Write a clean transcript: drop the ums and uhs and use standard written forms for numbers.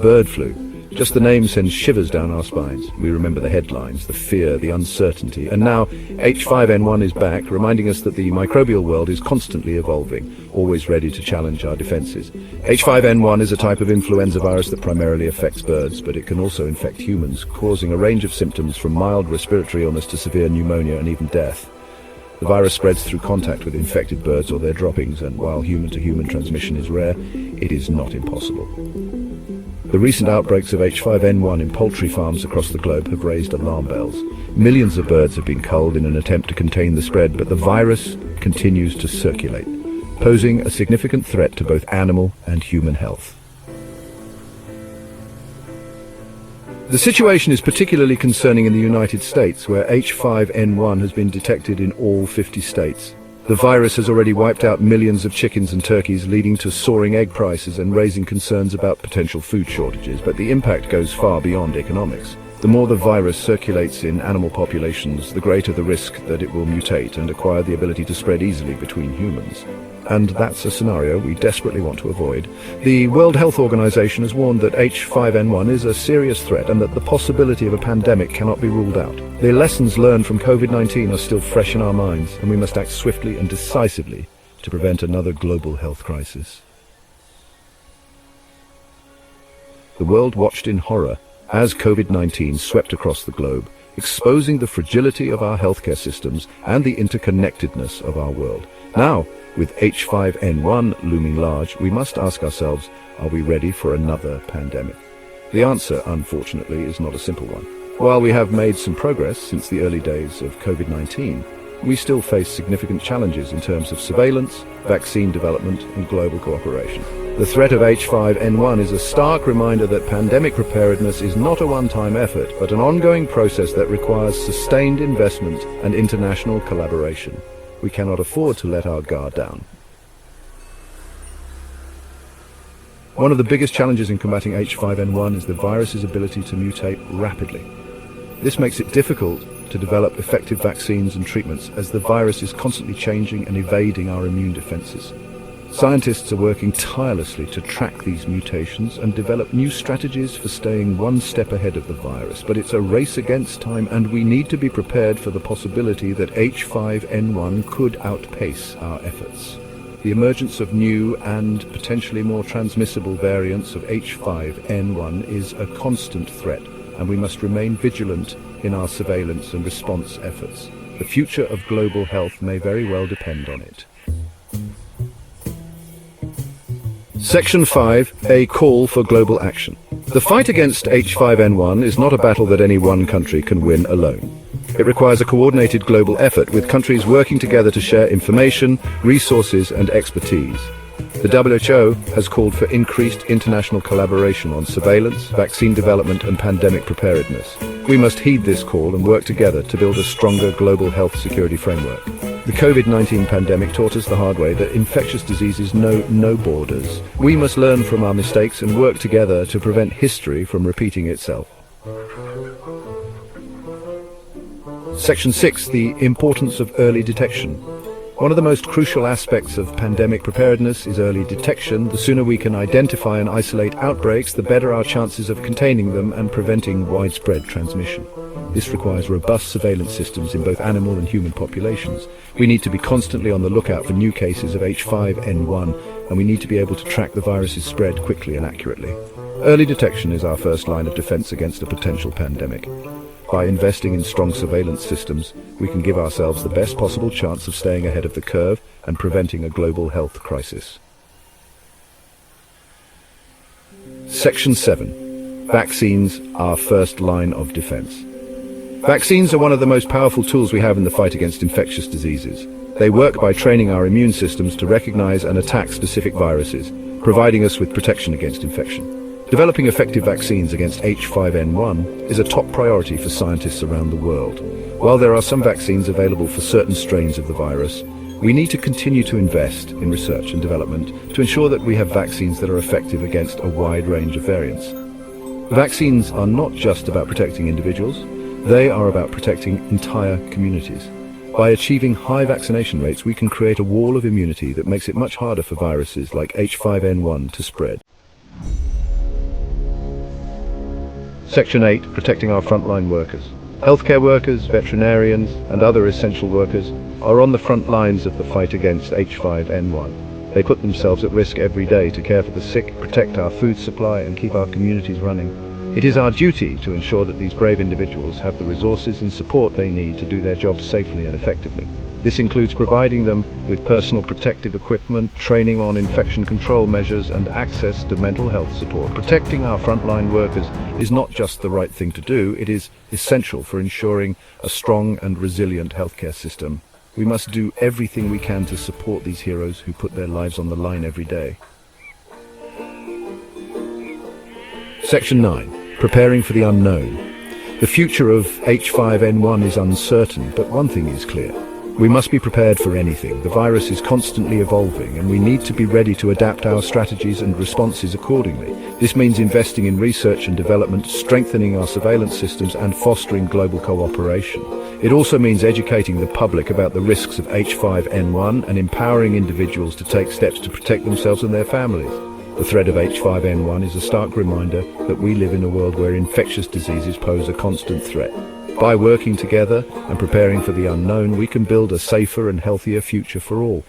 bird flu. Just the name sends shivers down our spines. We remember the headlines, the fear, the uncertainty. And now H5N1 is back, reminding us that the microbial world is constantly evolving, always ready to challenge our defenses. H5N1 is a type of influenza virus that primarily affects birds, but it can also infect humans, causing a range of symptoms from mild respiratory illness to severe pneumonia and even death. The virus spreads through contact with infected birds or their droppings, and while human-to-human transmission is rare, it is not impossible. The recent outbreaks of H5N1 in poultry farms across the globe have raised alarm bells. Millions of birds have been culled in an attempt to contain the spread, but the virus continues to circulate, posing a significant threat to both animal and human health. The situation is particularly concerning in the United States, where H5N1 has been detected in all 50 states. The virus has already wiped out millions of chickens and turkeys, leading to soaring egg prices and raising concerns about potential food shortages, but the impact goes far beyond economics. The more the virus circulates in animal populations, the greater the risk that it will mutate and acquire the ability to spread easily between humans. And that's a scenario we desperately want to avoid. The World Health Organization has warned that H5N1 is a serious threat and that the possibility of a pandemic cannot be ruled out. The lessons learned from COVID-19 are still fresh in our minds, and we must act swiftly and decisively to prevent another global health crisis. The world watched in horror as COVID-19 swept across the globe, exposing the fragility of our healthcare systems and the interconnectedness of our world. Now, with H5N1 looming large, we must ask ourselves, are we ready for another pandemic? The answer, unfortunately, is not a simple one. While we have made some progress since the early days of COVID-19, we still face significant challenges in terms of surveillance, vaccine development, and global cooperation. The threat of H5N1 is a stark reminder that pandemic preparedness is not a one-time effort, but an ongoing process that requires sustained investment and international collaboration. We cannot afford to let our guard down. One of the biggest challenges in combating H5N1 is the virus's ability to mutate rapidly. This makes it difficult to develop effective vaccines and treatments, as the virus is constantly changing and evading our immune defenses. Scientists are working tirelessly to track these mutations and develop new strategies for staying one step ahead of the virus, but it's a race against time, and we need to be prepared for the possibility that H5N1 could outpace our efforts. The emergence of new and potentially more transmissible variants of H5N1 is a constant threat, and we must remain vigilant in our surveillance and response efforts. The future of global health may very well depend on it. Section 5, a call for global action. The fight against H5N1 is not a battle that any one country can win alone. It requires a coordinated global effort, with countries working together to share information, resources, and expertise. The WHO has called for increased international collaboration on surveillance, vaccine development, and pandemic preparedness. We must heed this call and work together to build a stronger global health security framework. The COVID-19 pandemic taught us the hard way that infectious diseases know no borders. We must learn from our mistakes and work together to prevent history from repeating itself. Section 6, the importance of early detection. One of the most crucial aspects of pandemic preparedness is early detection. The sooner we can identify and isolate outbreaks, the better our chances of containing them and preventing widespread transmission. This requires robust surveillance systems in both animal and human populations. We need to be constantly on the lookout for new cases of H5N1, and we need to be able to track the virus's spread quickly and accurately. Early detection is our first line of defense against a potential pandemic. By investing in strong surveillance systems, we can give ourselves the best possible chance of staying ahead of the curve and preventing a global health crisis. Section 7. Vaccines, our first line of defense. Vaccines are one of the most powerful tools we have in the fight against infectious diseases. They work by training our immune systems to recognize and attack specific viruses, providing us with protection against infection. Developing effective vaccines against H5N1 is a top priority for scientists around the world. While there are some vaccines available for certain strains of the virus, we need to continue to invest in research and development to ensure that we have vaccines that are effective against a wide range of variants. Vaccines are not just about protecting individuals, they are about protecting entire communities. By achieving high vaccination rates, we can create a wall of immunity that makes it much harder for viruses like H5N1 to spread. Section 8, protecting our frontline workers. Healthcare workers, veterinarians, and other essential workers are on the front lines of the fight against H5N1. They put themselves at risk every day to care for the sick, protect our food supply, and keep our communities running. It is our duty to ensure that these brave individuals have the resources and support they need to do their jobs safely and effectively. This includes providing them with personal protective equipment, training on infection control measures, and access to mental health support. Protecting our frontline workers is not just the right thing to do, it is essential for ensuring a strong and resilient healthcare system. We must do everything we can to support these heroes who put their lives on the line every day. Section 9. Preparing for the unknown. The future of H5N1 is uncertain, but one thing is clear. We must be prepared for anything. The virus is constantly evolving, and we need to be ready to adapt our strategies and responses accordingly. This means investing in research and development, strengthening our surveillance systems, and fostering global cooperation. It also means educating the public about the risks of H5N1 and empowering individuals to take steps to protect themselves and their families. The threat of H5N1 is a stark reminder that we live in a world where infectious diseases pose a constant threat. By working together and preparing for the unknown, we can build a safer and healthier future for all.